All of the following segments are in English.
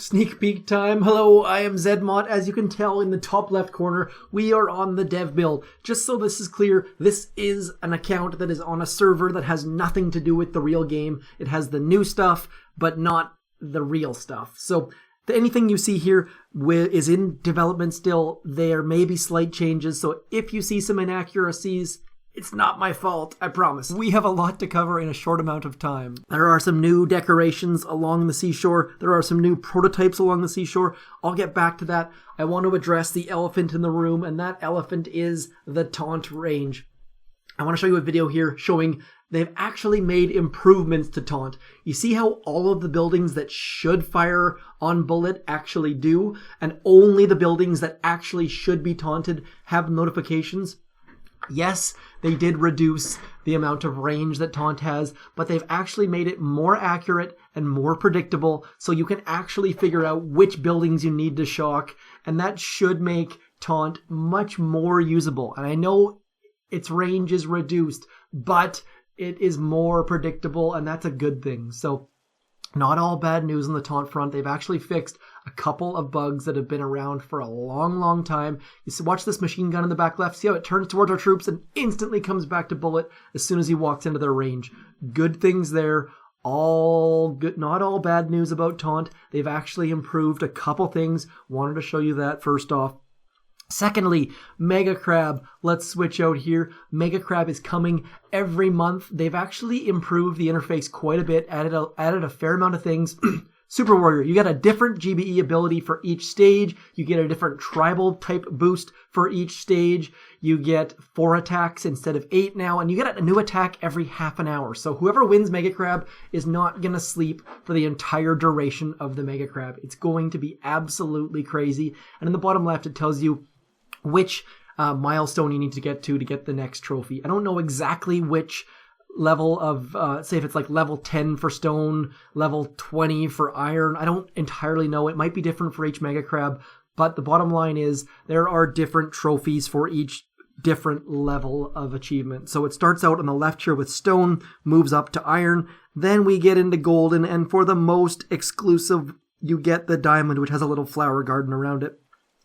Sneak peek time. Hello, I am Zedmot. As you can tell in the top left corner, we are on the dev build. Just so this is clear, this is an account that is on a server that has nothing to do with the real game. It has the new stuff, but not the real stuff. So anything you see here is in development still. There may be slight changes, so if you see some inaccuracies, it's not my fault, I promise. We have a lot to cover in a short amount of time. There are some new decorations along the seashore. There are some new prototypes along the seashore. I'll get back to that. I want to address the elephant in the room, and that elephant is the taunt range. I want to show you a video here showing they've actually made improvements to taunt. You see how all of the buildings that should fire on bullet actually do, and only the buildings that actually should be taunted have notifications? Yes, they did reduce the amount of range that taunt has, but they've actually made it more accurate and more predictable, so you can actually figure out which buildings you need to shock, and that should make taunt much more usable. And I know its range is reduced, but it is more predictable, and that's a good thing. So not all bad news on the taunt front. They've actually fixed a couple of bugs that have been around for a long, long time. You see, watch this machine gun in the back left. See how it turns towards our troops and instantly comes back to bullet as soon as he walks into their range. Good things there. All good. Not all bad news about taunt. They've actually improved a couple things. Wanted to show you that first off. Secondly, Mega Crab. Let's switch out here. Mega Crab is coming every month. They've actually improved the interface quite a bit, added a fair amount of things. Super Warrior, you get a different GBE ability for each stage. You get a different tribal type boost for each stage. You get 4 attacks instead of 8 now, and you get a new attack every half an hour. So whoever wins Mega Crab is not going to sleep for the entire duration of the Mega Crab. It's going to be absolutely crazy. And in the bottom left, it tells you which milestone you need to get the next trophy. I don't know exactly which level of, say if it's like level 10 for stone, level 20 for iron. I don't entirely know. It might be different for each Mega Crab, but the bottom line is there are different trophies for each different level of achievement. So it starts out on the left here with stone, moves up to iron, then we get into golden, and for the most exclusive, you get the diamond, which has a little flower garden around it.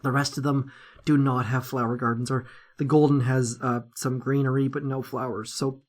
The rest of them do not have flower gardens, or the golden has some greenery but no flowers. So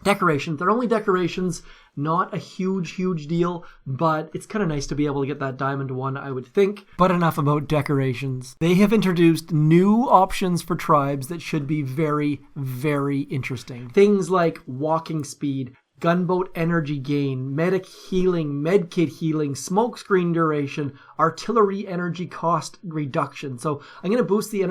decorations, they're only decorations, not a huge deal, but it's kind of nice to be able to get that diamond one, I would think. But enough about decorations. They have introduced new options for tribes that should be very, very interesting. Things like walking speed, gunboat energy gain, medic healing, medkit healing, smokescreen duration, artillery energy cost reduction. So I'm going to boost the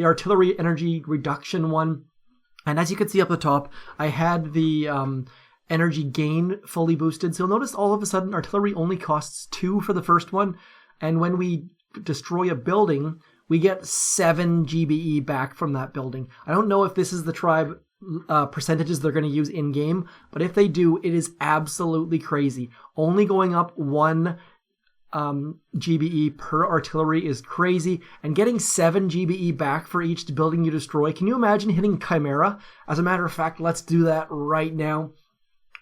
artillery energy reduction one. And as you can see up the top, I had the energy gain fully boosted. So notice all of a sudden artillery only costs 2 for the first one. And when we destroy a building, we get 7 GBE back from that building. I don't know if this is the tribe percentages they're going to use in game, but if they do, it is absolutely crazy. Only going up 1 GBE per artillery is crazy, and getting 7 GBE back for each building you destroy. Can you imagine hitting Chimera? As a matter of fact, let's do that right now.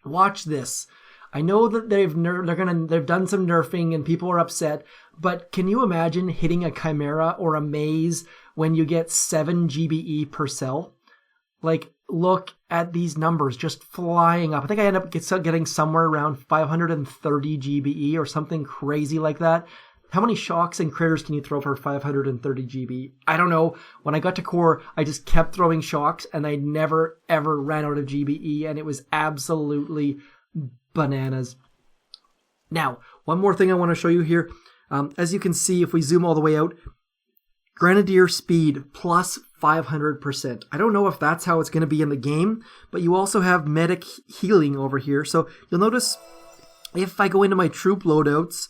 Watch this. I know that they've done some nerfing and people are upset, but can you imagine hitting a Chimera or a Maze when you get 7 GBE per cell? Like, look at these numbers just flying up. I think I end up getting somewhere around 530 GBE or something crazy like that. How many shocks and critters can you throw for 530 GB? I don't know. When I got to core, I just kept throwing shocks and I never ever ran out of GBE, and it was absolutely bananas. Now, one more thing I want to show you here. As you can see, if we zoom all the way out, Grenadier speed plus 500%. I don't know if that's how it's going to be in the game, but you also have medic healing over here. So you'll notice if I go into my troop loadouts,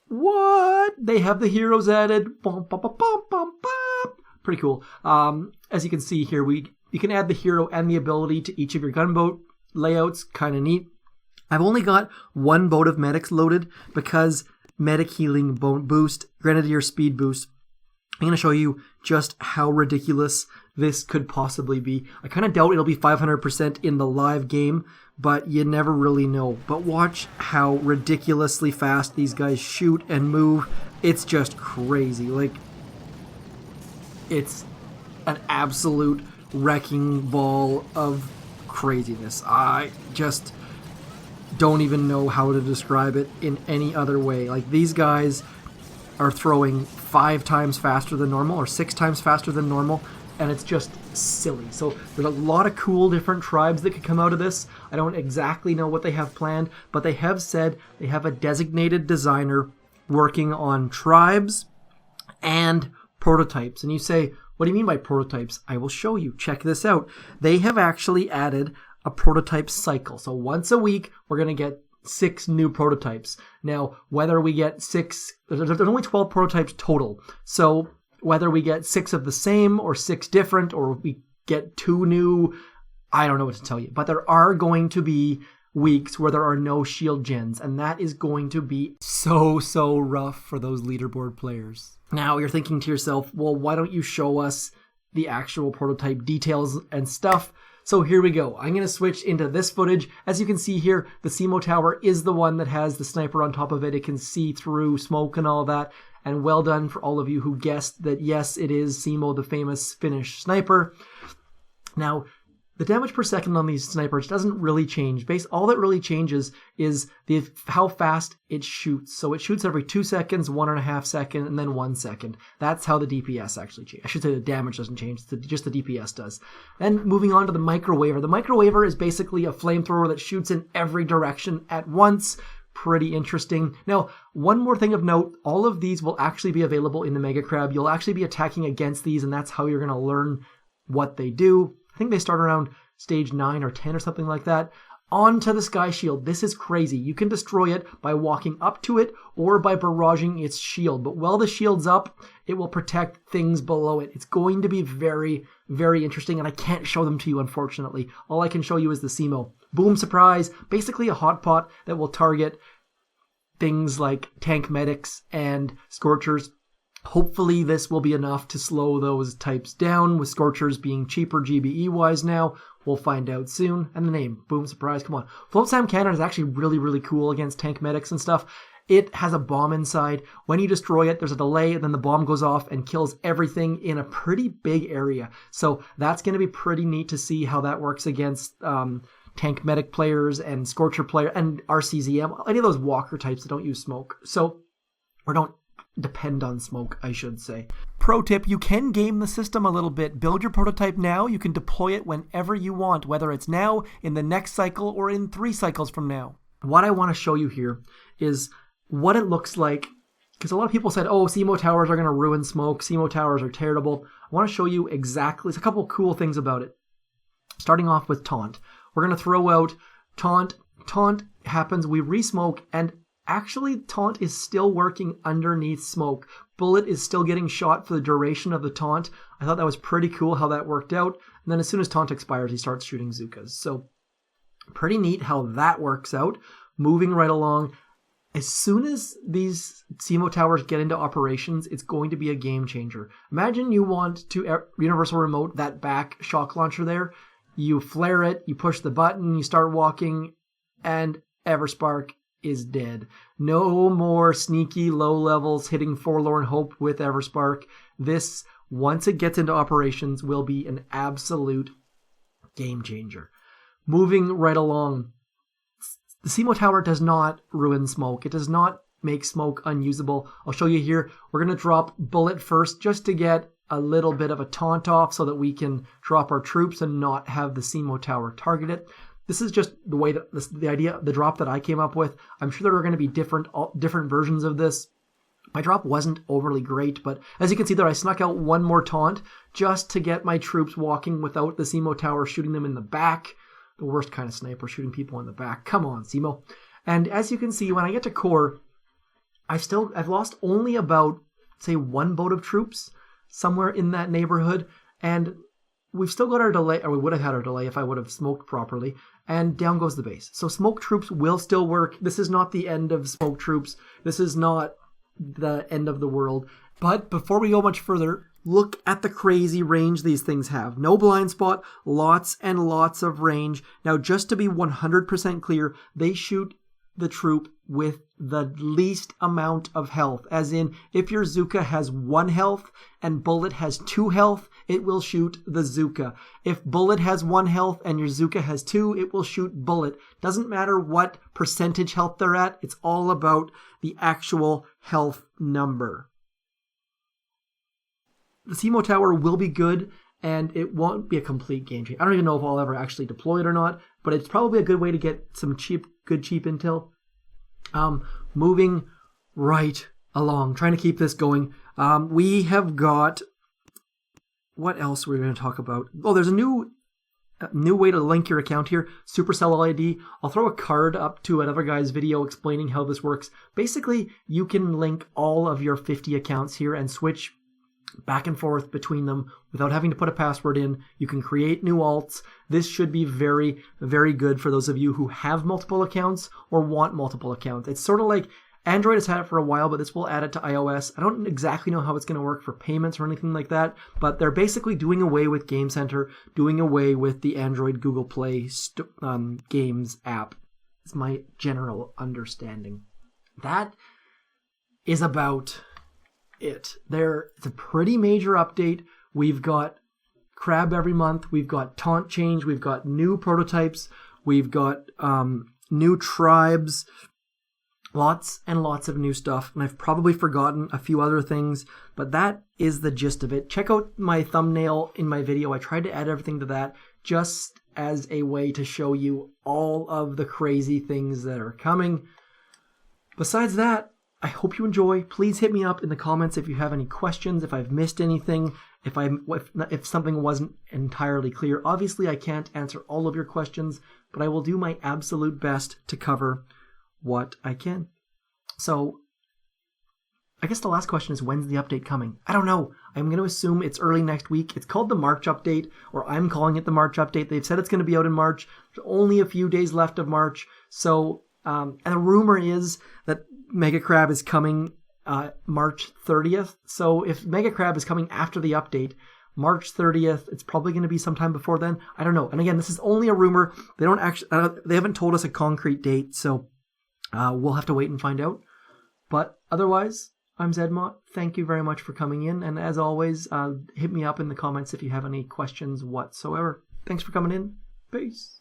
what? They have the heroes added. Bum, bum, bum, bum, bum, bum. Pretty cool. As you can see here, you can add the hero and the ability to each of your gunboat layouts. Kind of neat. I've only got 1 boat of medics loaded because medic healing boost, Grenadier speed boost. I'm going to show you just how ridiculous this could possibly be. I kind of doubt it'll be 500% in the live game, but you never really know. But watch how ridiculously fast these guys shoot and move. It's just crazy. Like, it's an absolute wrecking ball of craziness. I just don't even know how to describe it in any other way. Like, these guys are throwing 5 times faster than normal or 6 times faster than normal, and it's just silly. So there's a lot of cool different tribes that could come out of this. I don't exactly know what they have planned, but they have said they have a designated designer working on tribes and prototypes. And you say, what do you mean by prototypes? I will show you. Check this out. They have actually added a prototype cycle. So once a week, we're going to get 6 new prototypes. Now, whether we get 6, there's only 12 prototypes total. So whether we get 6 of the same or 6 different, or we get 2 new, I don't know what to tell you. But there are going to be weeks where there are no shield gens, and that is going to be so rough for those leaderboard players. Now, you're thinking to yourself, well, why don't you show us the actual prototype details and stuff? So here we go. I'm going to switch into this footage. As you can see here, the S.I.M.O tower is the one that has the sniper on top of it. It can see through smoke and all that. And well done for all of you who guessed that, yes, it is S.I.M.O, the famous Finnish sniper. Now, the damage per second on these snipers doesn't really change. All that really changes is how fast it shoots. So it shoots every 2 seconds, 1.5 seconds, and then 1 second. That's how the DPS actually changes. I should say the damage doesn't change, just the DPS does. And moving on to the Microwav'r. The Microwav'r is basically a flamethrower that shoots in every direction at once. Pretty interesting. Now, one more thing of note, all of these will actually be available in the Mega Crab. You'll actually be attacking against these, and that's how you're going to learn what they do. I think they start around stage 9 or 10 or something like that. On to the Sky Shield. This is crazy. You can destroy it by walking up to it or by barraging its shield. But while the shield's up, it will protect things below it. It's going to be very, very interesting, and I can't show them to you, unfortunately. All I can show you is the S.I.M.O. Boom Surprise, basically a hot pot that will target things like tank medics and Scorchers. Hopefully this will be enough to slow those types down, with Scorchers being cheaper GBE-wise now. We'll find out soon. And the name, Boom Surprise, come on. Floatsam Cannon is actually really, really cool against tank medics and stuff. It has a bomb inside. When you destroy it, there's a delay, and then the bomb goes off and kills everything in a pretty big area. So that's going to be pretty neat to see how that works against tank medic players and Scorcher players and RCZM, any of those walker types that don't use smoke. So, or don't depend on smoke, I should say. Pro tip, you can game the system a little bit. Build your prototype now. You can deploy it whenever you want, whether it's now, in the next cycle, or in 3 cycles from now. What I want to show you here is what it looks like, because a lot of people said, oh, S.I.M.O towers are going to ruin smoke. S.I.M.O towers are terrible. I want to show you exactly, it's a couple cool things about it. Starting off with Taunt. We're going to throw out Taunt. Taunt happens, we re-smoke, and actually, Taunt is still working underneath smoke. Bullet is still getting shot for the duration of the Taunt. I thought that was pretty cool how that worked out. And then as soon as Taunt expires, he starts shooting Zookas. So, pretty neat how that works out. Moving right along. As soon as these S.I.M.O towers get into operations, it's going to be a game changer. Imagine you want to universal remote that back shock launcher there. You flare it, you push the button, you start walking, and Everspark is dead. No more sneaky low levels hitting Forlorn Hope with Everspark. This, once it gets into operations, will be an absolute game changer. Moving right along, the S.I.M.O tower does not ruin smoke. It does not make smoke unusable. I'll show you here. We're going to drop Bullet first just to get a little bit of a taunt off so that we can drop our troops and not have the S.I.M.O tower target it. This is just the way that the idea, the drop that I came up with. I'm sure there are going to be different versions of this. My drop wasn't overly great, but as you can see there, I snuck out one more taunt just to get my troops walking without the S.I.M.O tower shooting them in the back. The worst kind of sniper, shooting people in the back. Come on, S.I.M.O. And as you can see, when I get to core, I've lost only about, say, 1 boat of troops, somewhere in that neighborhood, and we've still got our delay, or we would have had our delay if I would have smoked properly, and down goes the base. So smoke troops will still work. This is not the end of smoke troops. This is not the end of the world. But before we go much further, Look at the crazy range these things have. No blind spot, lots and lots of range. Now, just to be 100% clear, they shoot the troop with the least amount of health. As in, if your Zuka has 1 health and Bullet has 2 health, it will shoot the Zuka. If Bullet has 1 health and your Zuka has 2, it will shoot Bullet. Doesn't matter what percentage health they're at, it's all about the actual health number. The S.I.M.O tower will be good, and it won't be a complete game changer. I don't even know if I'll ever actually deploy it or not, but it's probably a good way to get some good cheap intel. Moving right along, trying to keep this going. We have got, what else we're going to talk about? Oh, there's a new way to link your account here, SuperCell ID. I'll throw a card up to another guy's video explaining how this works. Basically, you can link all of your 50 accounts here and switch back and forth between them without having to put a password in. You can create new alts. This should be very, very good for those of you who have multiple accounts or want multiple accounts. It's sort of like Android has had it for a while, but this will add it to iOS. I don't exactly know how it's going to work for payments or anything like that, but they're basically doing away with Game Center, doing away with the Android Google Play Games app. It's my general understanding. That is about it. It's a pretty major update. We've got Crab every month. We've got Taunt Change. We've got new prototypes. We've got new tribes. Lots and lots of new stuff. And I've probably forgotten a few other things, but that is the gist of it. Check out my thumbnail in my video. I tried to add everything to that just as a way to show you all of the crazy things that are coming. Besides that, I hope you enjoy. Please hit me up in the comments if you have any questions, if I've missed anything, if something wasn't entirely clear. Obviously, I can't answer all of your questions, but I will do my absolute best to cover what I can. So, I guess the last question is, when's the update coming? I don't know. I'm going to assume it's early next week. It's called the March update, or I'm calling it the March update. They've said it's going to be out in March. There's only a few days left of March. So, and the rumor is that Mega Crab is coming March 30th. So if Mega Crab is coming after the update, March 30th, it's probably going to be sometime before then. I don't know. And again, this is only a rumor. They don't actually, they haven't told us a concrete date. So we'll have to wait and find out. But otherwise, I'm S.I.M.O. Thank you very much for coming in. And as always, hit me up in the comments if you have any questions whatsoever. Thanks for coming in. Peace.